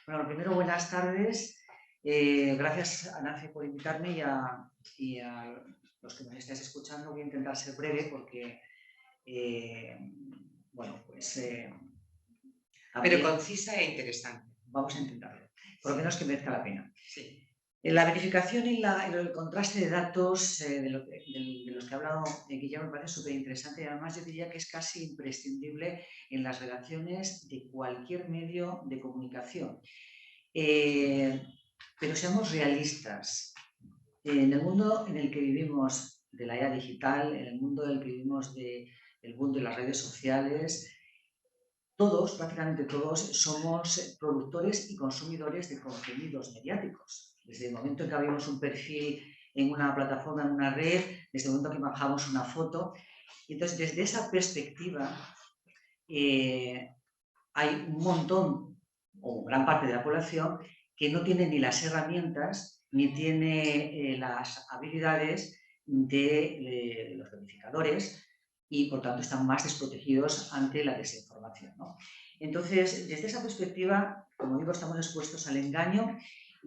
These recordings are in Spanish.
Bueno, lo primero, buenas tardes. Gracias a Nace por invitarme y a los que nos estáis escuchando. Voy a intentar ser breve porque, eh, bueno, pues Pero también concisa e interesante. vamos a intentarlo, por lo menos que merezca la pena. Sí. La verificación y el contraste de datos de los que ha hablado Guillermo me parece súper interesante y además yo diría que es casi imprescindible en las redacciones de cualquier medio de comunicación. Pero seamos realistas. En el mundo en el que vivimos de la era digital, en el mundo en el que vivimos del mundo de las redes sociales, todos, prácticamente todos, somos productores y consumidores de contenidos mediáticos. Desde el momento en que abrimos un perfil en una plataforma, en una red, desde el momento en que bajamos una foto. Entonces, desde esa perspectiva, hay un montón o gran parte de la población que no tiene ni las herramientas ni tiene las habilidades de los verificadores y por tanto están más desprotegidos ante la desinformación, ¿no? Entonces, desde esa perspectiva, como digo, estamos expuestos al engaño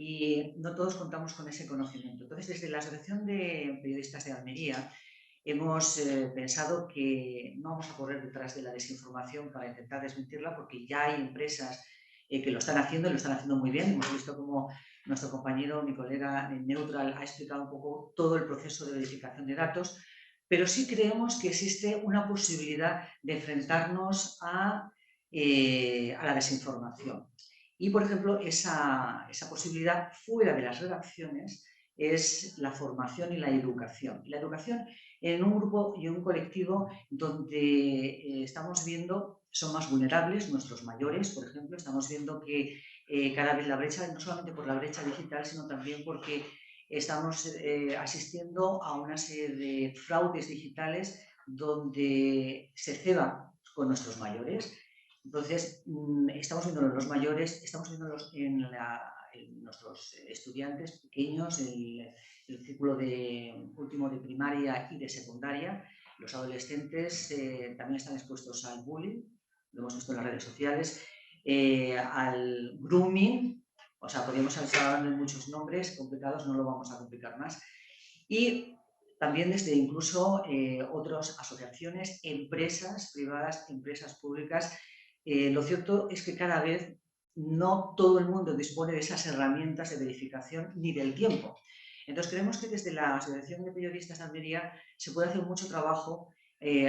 y no todos contamos con ese conocimiento. Entonces, desde la Asociación de Periodistas de Almería, hemos pensado que no vamos a correr detrás de la desinformación para intentar desmentirla, porque ya hay empresas que lo están haciendo y lo están haciendo muy bien. Hemos visto cómo nuestro compañero, mi colega Neutral, ha explicado un poco todo el proceso de verificación de datos, pero sí creemos que existe una posibilidad de enfrentarnos a la desinformación. Y, por ejemplo, esa posibilidad fuera de las redacciones es la formación y la educación. La educación en un grupo y un colectivo donde estamos viendo son más vulnerables nuestros mayores, por ejemplo, estamos viendo que cada vez la brecha, no solamente por la brecha digital, sino también porque estamos asistiendo a una serie de fraudes digitales donde se ceba con nuestros mayores. Entonces, estamos viendo en los mayores, estamos viendo en nuestros estudiantes pequeños, el círculo último de primaria y de secundaria. Los adolescentes también están expuestos al bullying, lo hemos visto en las redes sociales, al grooming, o sea, podríamos estar hablando de muchos nombres complicados, no lo vamos a complicar más. Y también desde incluso otras asociaciones, empresas privadas, empresas públicas. Lo cierto es que cada vez no todo el mundo dispone de esas herramientas de verificación ni del tiempo. Entonces, creemos que desde la Asociación de Periodistas de Almería se puede hacer mucho trabajo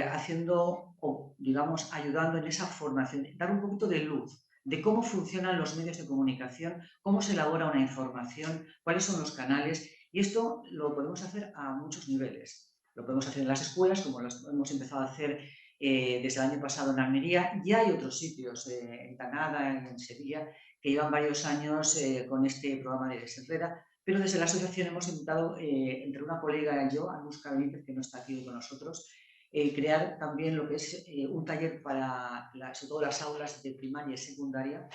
haciendo o, digamos, ayudando en esa formación, dar un poquito de luz de cómo funcionan los medios de comunicación, cómo se elabora una información, cuáles son los canales. Y esto lo podemos hacer a muchos niveles. Lo podemos hacer en las escuelas, como lo hemos empezado a hacer desde el año pasado en Almería. Ya hay otros sitios, en Granada, en Sevilla, que llevan varios años con este programa de Desenreda, pero desde la asociación hemos intentado, entre una colega y yo, Anuska Benítez, que no está aquí con nosotros, crear también lo que es un taller para, sobre todo las aulas de primaria y secundaria,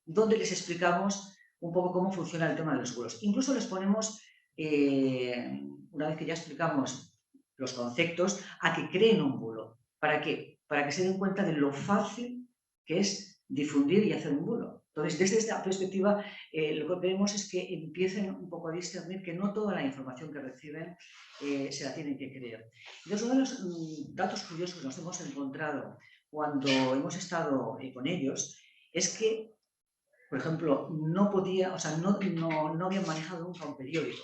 donde les explicamos un poco cómo funciona el tema de los vuelos. Incluso les ponemos, una vez que ya explicamos los conceptos, a que creen un bulo. ¿Para qué? Para que se den cuenta de lo fácil que es difundir y hacer un bulo. Entonces, desde esta perspectiva, lo que vemos es que empiecen un poco a discernir que no toda la información que reciben se la tienen que creer. Entonces, uno de los datos curiosos que nos hemos encontrado cuando hemos estado con ellos es que, por ejemplo, no habían manejado nunca un periódico.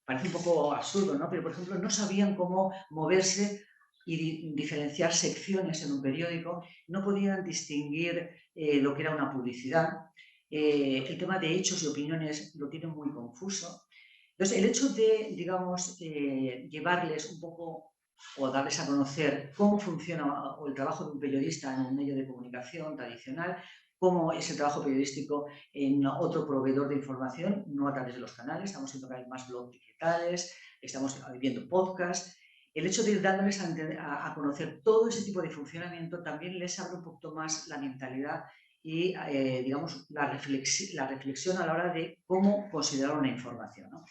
Parece un poco absurdo, ¿no? Pero, por ejemplo, no sabían cómo moverse y diferenciar secciones en un periódico, no podían distinguir lo que era una publicidad. El tema de hechos y opiniones lo tienen muy confuso. Entonces, el hecho de, digamos, llevarles un poco o darles a conocer cómo funciona el trabajo de un periodista en un medio de comunicación tradicional, cómo es el trabajo periodístico en otro proveedor de información, no a través de los canales, estamos viendo que hay más blogs digitales, estamos viendo podcasts. El hecho de ir dándoles a conocer todo ese tipo de funcionamiento también les abre un poquito más la mentalidad y, digamos, la reflexión a la hora de cómo considerar una información, ¿no?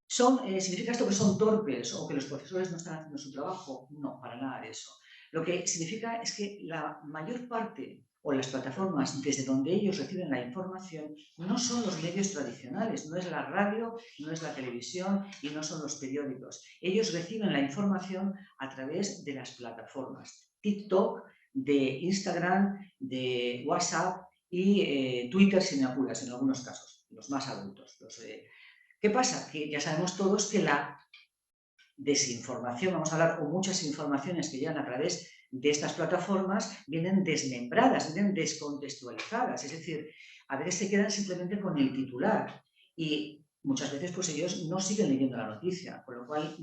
¿Significa esto que son torpes o que los profesores no están haciendo su trabajo? No, para nada de eso. Lo que significa es que la mayor parte o las plataformas desde donde ellos reciben la información no son los medios tradicionales, no es la radio, no es la televisión y no son los periódicos. Ellos reciben la información a través de las plataformas TikTok, de Instagram, de WhatsApp y Twitter, si me apuras, en algunos casos, los más adultos. ¿Qué pasa? Que ya sabemos todos que la desinformación, vamos a hablar, o muchas informaciones que llegan a través de estas plataformas vienen desmembradas, vienen descontextualizadas, es decir, a veces se quedan simplemente con el titular y muchas veces pues ellos no siguen leyendo la noticia, con lo cual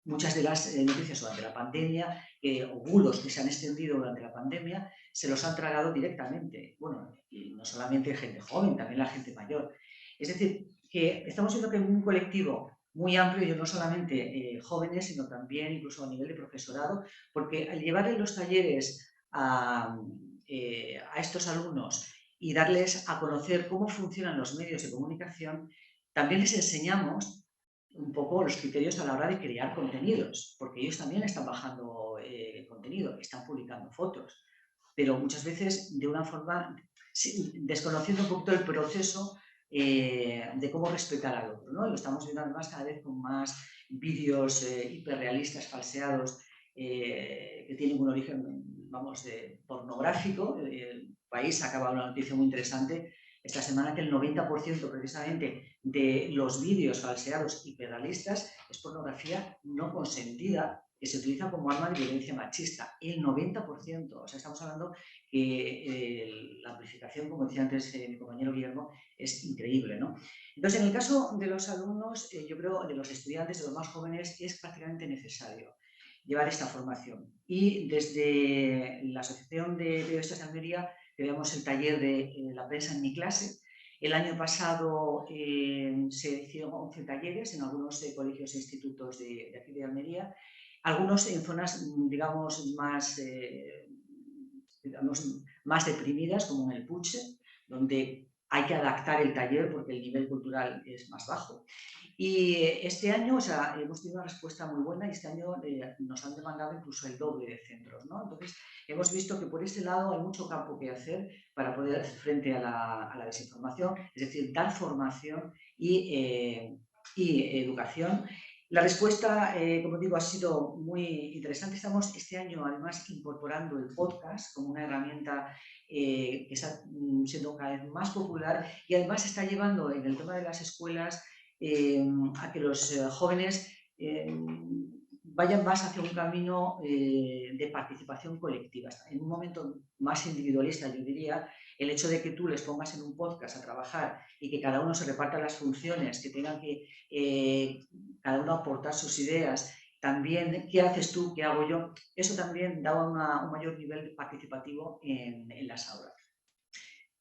muchas de las noticias durante la pandemia o bulos que se han extendido durante la pandemia se los han tragado directamente. Bueno, y no solamente gente joven, también la gente mayor. Es decir, que estamos viendo que hay un colectivo muy amplio, y no solamente jóvenes, sino también incluso a nivel de profesorado, porque al llevarle los talleres a estos alumnos y darles a conocer cómo funcionan los medios de comunicación, también les enseñamos un poco los criterios a la hora de crear contenidos, porque ellos también están bajando contenido, están publicando fotos, pero muchas veces de una forma, desconociendo un poquito el proceso de cómo respetar al otro, ¿no? Y lo estamos viendo además cada vez con más vídeos hiperrealistas, falseados, que tienen un origen, vamos, pornográfico. El país acaba una noticia muy interesante esta semana que el 90% precisamente de los vídeos falseados hiperrealistas es pornografía no consentida que se utiliza como arma de violencia machista. El 90%. O sea, estamos hablando que la amplificación, como decía antes mi compañero Guillermo, es increíble, ¿no? Entonces, en el caso de los alumnos, yo creo, de los estudiantes, de los más jóvenes, es prácticamente necesario llevar esta formación. Y desde la Asociación de Periodistas de Almería tenemos el taller de la prensa en mi clase. El año pasado se hicieron 11 talleres en algunos colegios e institutos de aquí de Almería, algunos en zonas, digamos, más deprimidas, como en el Puche, donde hay que adaptar el taller porque el nivel cultural es más bajo. Y este año, o sea, hemos tenido una respuesta muy buena y este año nos han demandado incluso el doble de centros, ¿no? Entonces, hemos visto que por este lado hay mucho campo que hacer para poder hacer frente a la desinformación, es decir, dar formación y educación. La respuesta, como digo, ha sido muy interesante. Estamos este año, además, incorporando el podcast como una herramienta que está siendo cada vez más popular y además está llevando en el tema de las escuelas a que los jóvenes vayan más hacia un camino de participación colectiva. En un momento más individualista, yo diría, el hecho de que tú les pongas en un podcast a trabajar y que cada uno se reparta las funciones, que tengan que cada uno aportar sus ideas, también qué haces tú, qué hago yo, eso también da un mayor nivel participativo en las aulas.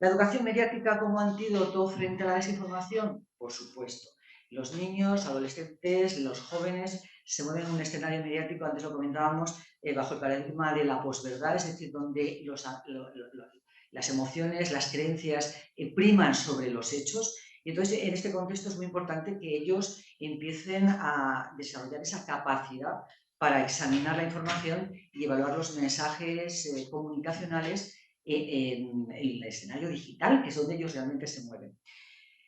¿La educación mediática como antídoto frente a la desinformación? Por supuesto. Los niños, adolescentes, los jóvenes se mueven en un escenario mediático, antes lo comentábamos, bajo el paradigma de la posverdad, es decir, donde las emociones, las creencias priman sobre los hechos. Y entonces, en este contexto es muy importante que ellos empiecen a desarrollar esa capacidad para examinar la información y evaluar los mensajes comunicacionales en el escenario digital, que es donde ellos realmente se mueven.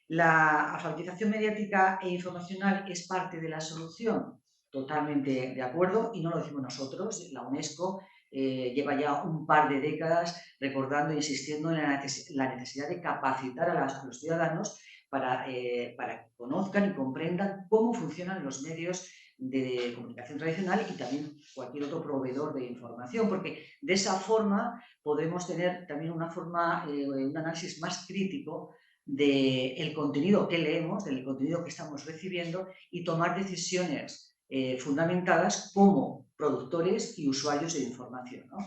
¿La alfabetización mediática e informacional es parte de la solución? Totalmente de acuerdo, y no lo decimos nosotros. La UNESCO lleva ya un par de décadas recordando e insistiendo en la necesidad de capacitar a los ciudadanos para que conozcan y comprendan cómo funcionan los medios de comunicación tradicional y también cualquier otro proveedor de información, porque de esa forma podemos tener también un análisis más crítico del contenido que leemos, del contenido que estamos recibiendo y tomar decisiones fundamentadas como productores y usuarios de información, ¿no?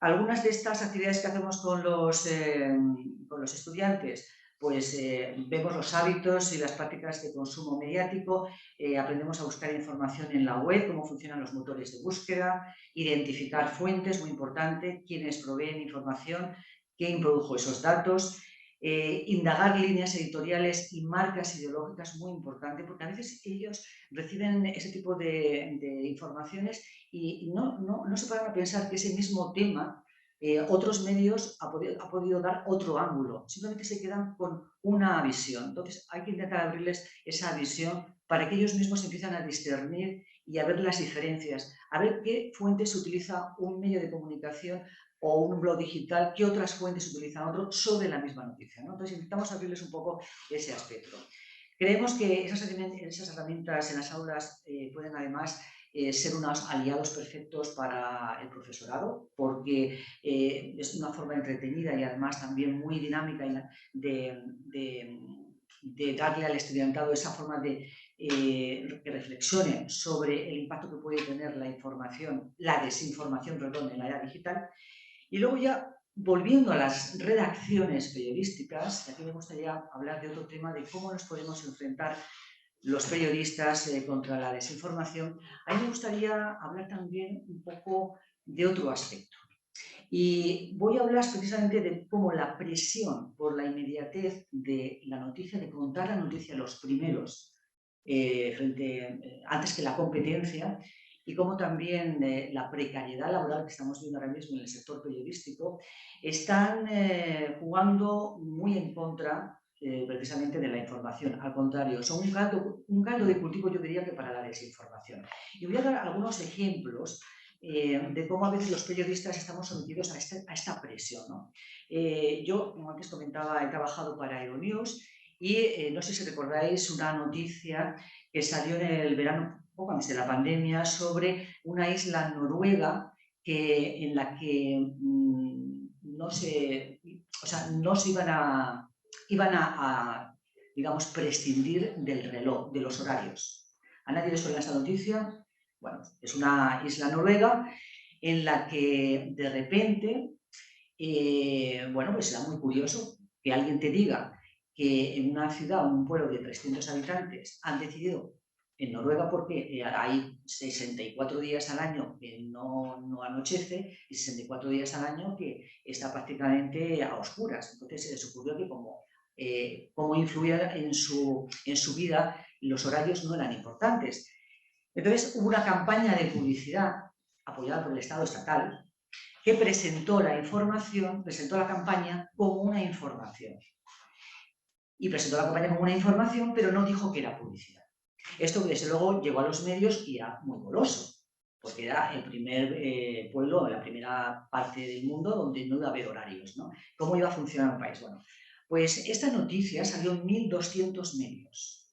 Algunas de estas actividades que hacemos con los estudiantes, pues vemos los hábitos y las prácticas de consumo mediático, aprendemos a buscar información en la web, cómo funcionan los motores de búsqueda, identificar fuentes, muy importante, quiénes proveen información, quién produjo esos datos, indagar líneas editoriales y marcas ideológicas, muy importante, porque a veces ellos reciben ese tipo de informaciones y no se paran a pensar que ese mismo tema otros medios ha podido dar otro ángulo. Simplemente se quedan con una visión. Entonces hay que intentar abrirles esa visión para que ellos mismos empiezan a discernir y a ver las diferencias, a ver qué fuentes utiliza un medio de comunicación o un blog digital, qué otras fuentes utilizan otros sobre la misma noticia, ¿no? Entonces intentamos abrirles un poco ese aspecto. Creemos que esas herramientas en las aulas pueden además ser unos aliados perfectos para el profesorado, porque es una forma entretenida y además también muy dinámica de darle al estudiantado esa forma de que reflexione sobre el impacto que puede tener la desinformación, perdón, en la era digital. Y luego ya, volviendo a las redacciones periodísticas, aquí me gustaría hablar de otro tema, de cómo nos podemos enfrentar los periodistas contra la desinformación. A mí me gustaría hablar también un poco de otro aspecto. Y voy a hablar precisamente de cómo la presión por la inmediatez de la noticia, de contar la noticia los primeros, antes que la competencia, y cómo también la precariedad laboral que estamos viendo ahora mismo en el sector periodístico están jugando muy en contra precisamente de la información. Al contrario, son un caldo de cultivo, yo diría, que para la desinformación. Y voy a dar algunos ejemplos de cómo a veces los periodistas estamos sometidos a esta presión, ¿no? Yo, como antes comentaba, he trabajado para Euronews y no sé si recordáis una noticia que salió en el verano, un poco antes de la pandemia, sobre una isla noruega en la que no se iban a, digamos, prescindir del reloj, de los horarios. ¿A nadie le suena esta noticia? Bueno, es una isla noruega en la que de repente, bueno, pues será muy curioso que alguien te diga que en una ciudad, un pueblo de 300 habitantes, han decidido, en Noruega porque hay 64 días al año que no anochece y 64 días al año que está prácticamente a oscuras. Entonces se les ocurrió que como influía en su vida, los horarios no eran importantes. Entonces hubo una campaña de publicidad apoyada por el Estado estatal que presentó la campaña como una información. Y presentó la campaña como una información, pero no dijo que era publicidad. Esto, desde luego, llegó a los medios y era muy goloso, porque era el primer pueblo, la primera parte del mundo donde no iba a haber horarios, ¿no? ¿Cómo iba a funcionar un país? Bueno, pues esta noticia salió en 1.200 medios.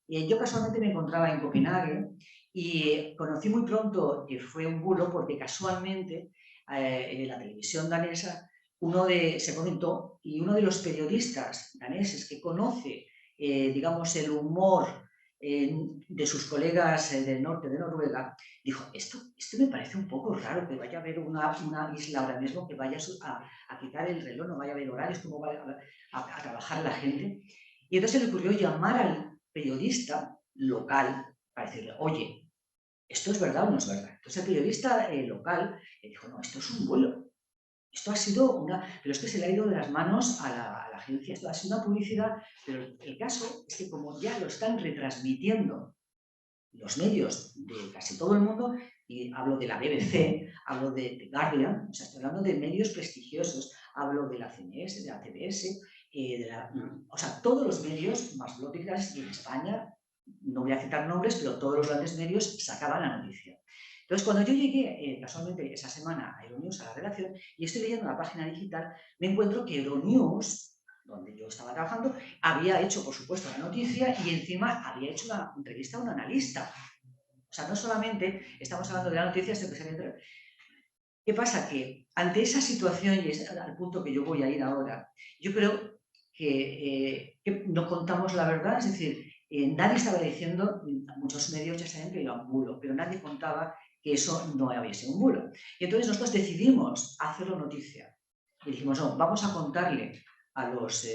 Yo casualmente me encontraba en Copenhague y conocí muy pronto que fue un bulo porque casualmente en la televisión danesa se comentó y uno de los periodistas daneses que conoce, digamos, el humor de sus colegas del norte de Noruega, dijo, esto me parece un poco raro, que vaya a haber una isla ahora mismo que vaya a quitar el reloj, no vaya a haber horarios, cómo va a trabajar la gente. Y entonces se le ocurrió llamar al periodista local para decirle, oye, ¿esto es verdad o no es verdad? Entonces el periodista local le dijo, no, esto es un bulo. Esto ha sido pero es que se le ha ido de las manos a la agencia, esto ha sido una publicidad, pero el caso es que como ya lo están retransmitiendo los medios de casi todo el mundo, y hablo de la BBC, hablo de The Guardian, o sea, estoy hablando de medios prestigiosos, hablo de la CNS, de la CBS, o sea, todos los medios más globales, y en España, no voy a citar nombres, pero todos los grandes medios sacaban la noticia. Entonces, cuando yo llegué casualmente esa semana a Euronews, a la redacción, y estoy leyendo la página digital, me encuentro que Euronews, donde yo estaba trabajando, había hecho, por supuesto, la noticia y encima había hecho una entrevista a un analista. O sea, no solamente estamos hablando de la noticia, sino que se había... ¿Qué pasa? Que ante esa situación, y es al punto que yo voy a ir ahora, yo creo que no contamos la verdad, es decir, nadie estaba diciendo, muchos medios ya saben que era un bulo, pero nadie contaba que eso no había sido un bulo. Y entonces nosotros decidimos hacerlo noticia. Y dijimos, no, vamos a contarle a los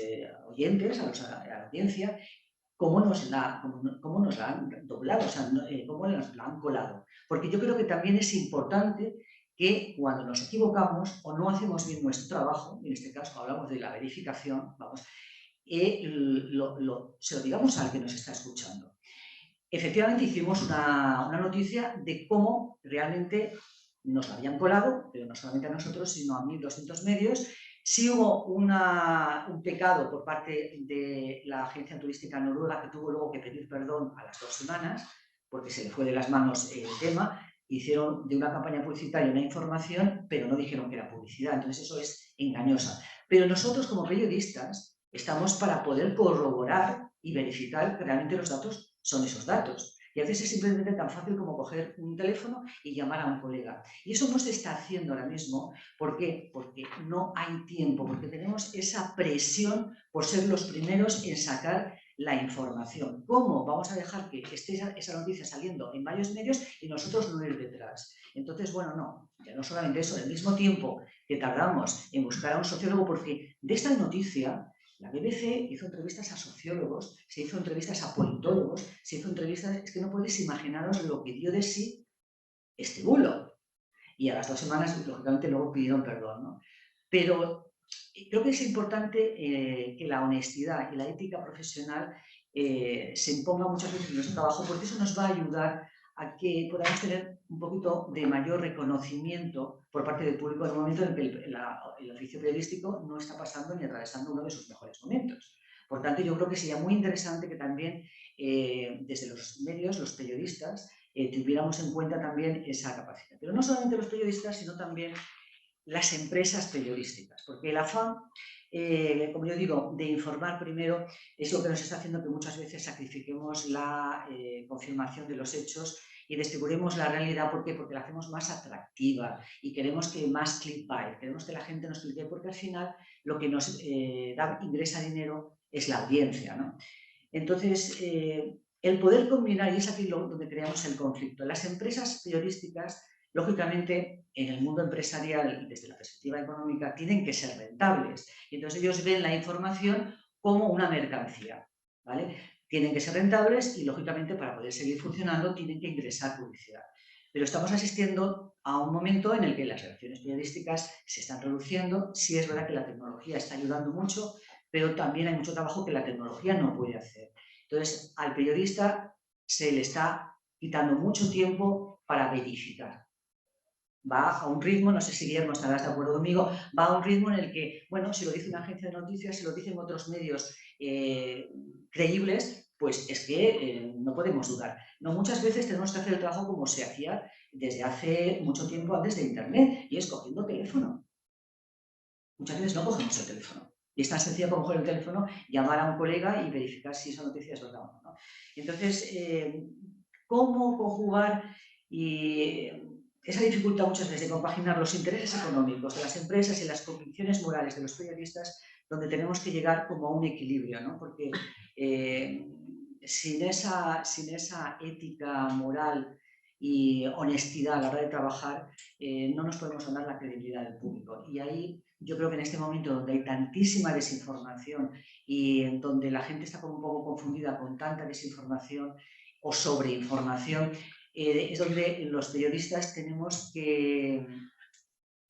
oyentes, a la audiencia, cómo nos la han doblado, o sea, cómo nos la han colado. Porque yo creo que también es importante que cuando nos equivocamos o no hacemos bien nuestro trabajo, en este caso hablamos de la verificación, se lo digamos al que nos está escuchando. Efectivamente hicimos una noticia de cómo realmente nos lo habían colado, pero no solamente a nosotros, sino a 1.200 medios. Sí hubo un pecado por parte de la agencia turística noruega, que tuvo luego que pedir perdón a las 2 semanas, porque se le fue de las manos el tema. Hicieron de una campaña publicitaria una información, pero no dijeron que era publicidad, entonces eso es engañosa. Pero nosotros, como periodistas, estamos para poder corroborar y verificar que realmente los datos son esos datos. Y a veces es simplemente tan fácil como coger un teléfono y llamar a un colega. Y eso no se está haciendo ahora mismo. ¿Por qué? Porque no hay tiempo, porque tenemos esa presión por ser los primeros en sacar la información. ¿Cómo vamos a dejar que esté esa noticia saliendo en varios medios y nosotros no ir detrás? Entonces, bueno, no, ya no solamente eso, el mismo tiempo que tardamos en buscar a un sociólogo, porque de esta noticia la BBC hizo entrevistas a sociólogos, se hizo entrevistas a politólogos, se hizo entrevistas, es que no podéis imaginaros lo que dio de sí este bulo. Y a las 2 semanas, lógicamente, luego pidieron perdón, ¿no? Pero creo que es importante que la honestidad y la ética profesional se imponga muchas veces en nuestro trabajo, porque eso nos va a ayudar a que podamos tener un poquito de mayor reconocimiento por parte del público en el momento en que el oficio periodístico no está pasando ni atravesando uno de sus mejores momentos. Por tanto, yo creo que sería muy interesante que también desde los medios, los periodistas, tuviéramos en cuenta también esa capacidad. Pero no solamente los periodistas, sino también las empresas periodísticas, porque el afán, como yo digo, de informar primero es lo que nos está haciendo que muchas veces sacrifiquemos la confirmación de los hechos y desfiguremos la realidad. ¿Por qué? Porque la hacemos más atractiva y queremos que más clickbait, queremos que la gente nos clique, porque al final lo que nos ingresa dinero es la audiencia, ¿no? Entonces, el poder combinar, y es aquí donde creamos el conflicto. Las empresas periodísticas, lógicamente, en el mundo empresarial, desde la perspectiva económica, tienen que ser rentables. Y entonces ellos ven la información como una mercancía, ¿vale? Tienen que ser rentables y, lógicamente, para poder seguir funcionando, tienen que ingresar publicidad. Pero estamos asistiendo a un momento en el que las redacciones periodísticas se están reduciendo. Sí es verdad que la tecnología está ayudando mucho, pero también hay mucho trabajo que la tecnología no puede hacer. Entonces, al periodista se le está quitando mucho tiempo para verificar. Va a un ritmo, no sé si Guillermo estarás de acuerdo conmigo, va a un ritmo en el que, bueno, si lo dice una agencia de noticias, si lo dicen otros medios creíbles, pues es que no podemos dudar. No, muchas veces tenemos que hacer el trabajo como se hacía desde hace mucho tiempo antes de Internet, y es cogiendo teléfono. Muchas veces no cogemos el teléfono. Y es tan sencillo como coger el teléfono, llamar a un colega y verificar si esa noticia es verdad o no, ¿no? Entonces, ¿cómo conjugar esa dificultad muchas veces de compaginar los intereses económicos de las empresas y las convicciones morales de los periodistas, donde tenemos que llegar como a un equilibrio, ¿no? Porque sin esa ética moral y honestidad a la hora de trabajar, no nos podemos ganar la credibilidad del público. Y ahí yo creo que en este momento donde hay tantísima desinformación y en donde la gente está como un poco confundida con tanta desinformación o sobreinformación, es donde los periodistas tenemos que,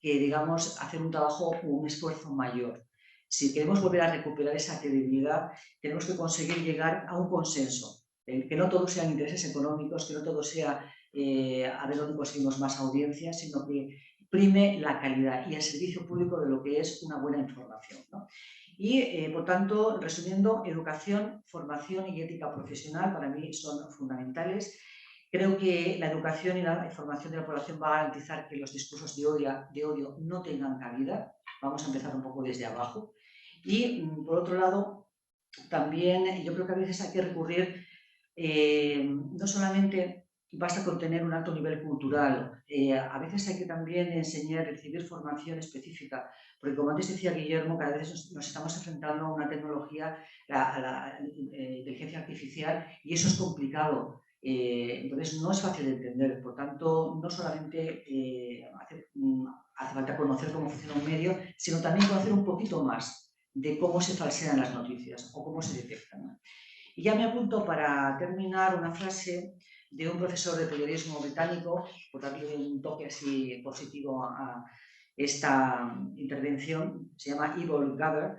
digamos, hacer un trabajo o un esfuerzo mayor. Si queremos volver a recuperar esa credibilidad, tenemos que conseguir llegar a un consenso, que no todos sean intereses económicos, que no todo sea a ver dónde conseguimos más audiencia, sino que prime la calidad y el servicio público de lo que es una buena información, ¿no? Y, por tanto, resumiendo, educación, formación y ética profesional para mí son fundamentales. Creo que la educación y la formación de la población va a garantizar que los discursos de odio no tengan cabida. Vamos a empezar un poco desde abajo. Y, por otro lado, también yo creo que a veces hay que recurrir, no solamente basta con tener un alto nivel cultural, a veces hay que también enseñar, recibir formación específica, porque como antes decía Guillermo, cada vez nos estamos enfrentando a una tecnología, a la inteligencia artificial, y eso es complicado. Entonces no es fácil de entender, por tanto no solamente hace falta conocer cómo funciona un medio, sino también conocer un poquito más de cómo se falsean las noticias o cómo se detectan, ¿no? Y ya me apunto para terminar una frase de un profesor de periodismo británico, por darle un toque así positivo a esta intervención, se llama Evil Gaber,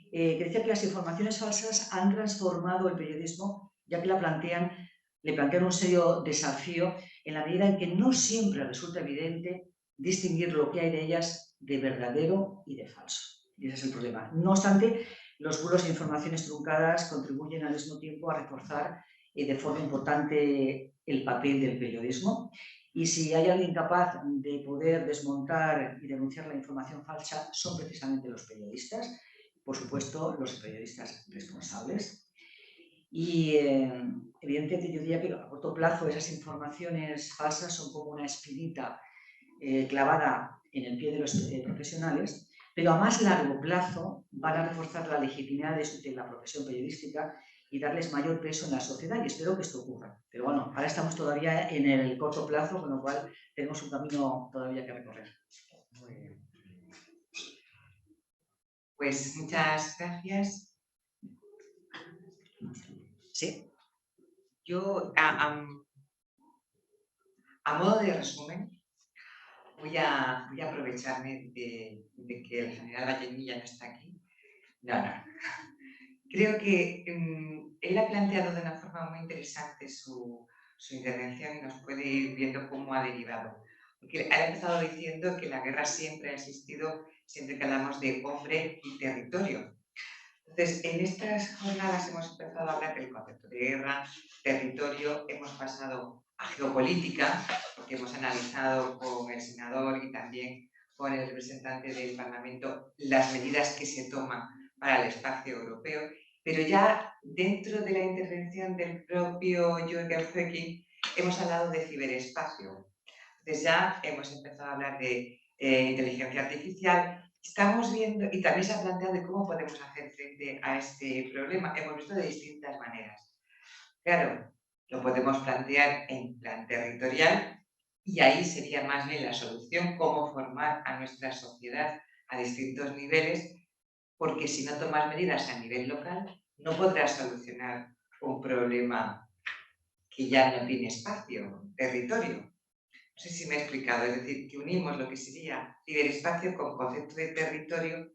que decía que las informaciones falsas han transformado el periodismo, ya que le plantean un serio desafío en la medida en que no siempre resulta evidente distinguir lo que hay de ellas de verdadero y de falso. Y ese es el problema. No obstante, los bulos e informaciones truncadas contribuyen al mismo tiempo a reforzar de forma importante el papel del periodismo. Y si hay alguien capaz de poder desmontar y denunciar la información falsa, son precisamente los periodistas, por supuesto, los periodistas responsables. Y evidentemente yo diría que a corto plazo esas informaciones falsas son como una espinita clavada en el pie de los profesionales, pero a más largo plazo van a reforzar la legitimidad de la profesión periodística y darles mayor peso en la sociedad, y espero que esto ocurra. Pero bueno, ahora estamos todavía en el corto plazo, con lo cual tenemos un camino todavía que recorrer. Muy bien. Pues muchas gracias. Sí. Yo, a modo de resumen, voy a aprovecharme de que el general Vallenilla no está aquí. No. Creo que él ha planteado de una forma muy interesante su intervención y nos puede ir viendo cómo ha derivado. Porque ha empezado diciendo que la guerra siempre ha existido, siempre que hablamos de hombre y territorio. Entonces, en estas jornadas hemos empezado a hablar del concepto de guerra, territorio, hemos pasado a geopolítica, porque hemos analizado con el senador y también con el representante del Parlamento las medidas que se toman para el espacio europeo, pero ya dentro de la intervención del propio Jürgen Höcking hemos hablado de ciberespacio. Entonces ya hemos empezado a hablar de inteligencia artificial. Estamos viendo, y también se ha planteado de cómo podemos hacer frente a este problema. Hemos visto de distintas maneras. Claro, lo podemos plantear en plan territorial y ahí sería más bien la solución, cómo formar a nuestra sociedad a distintos niveles, porque si no tomas medidas a nivel local, no podrás solucionar un problema que ya no tiene espacio, territorio. No sé si me he explicado, es decir, que unimos lo que sería ciberespacio con concepto de territorio.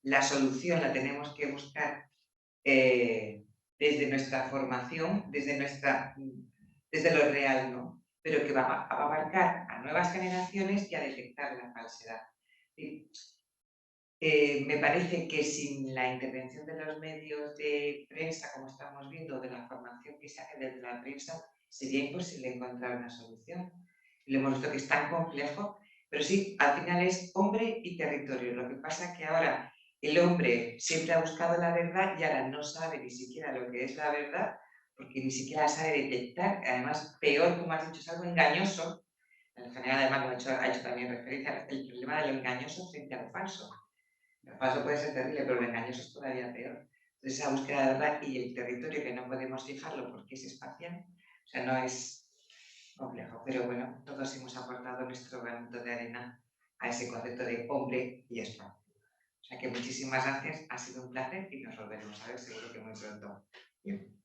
La solución la tenemos que buscar desde nuestra formación, desde lo real, ¿no? Pero que va a abarcar a nuevas generaciones y a detectar la falsedad. Me parece que sin la intervención de los medios de prensa, como estamos viendo, de la formación que se hace desde la prensa, sería imposible encontrar una solución. Lo hemos visto que es tan complejo, pero sí, al final es hombre y territorio. Lo que pasa es que ahora el hombre siempre ha buscado la verdad y ahora no sabe ni siquiera lo que es la verdad, porque ni siquiera sabe detectar. Además, peor, como has dicho, es algo engañoso. El general además ha hecho también referencia al problema de lo engañoso frente a lo falso. Lo falso puede ser terrible, pero lo engañoso es todavía peor. Entonces, esa búsqueda de verdad y el territorio que no podemos fijarlo porque es espacial, o sea, no es complejo. Pero bueno, todos hemos aportado nuestro granito de arena a ese concepto de hombre y espacio. O sea que muchísimas gracias, ha sido un placer y nos volveremos a ver seguro que muy pronto. Bien.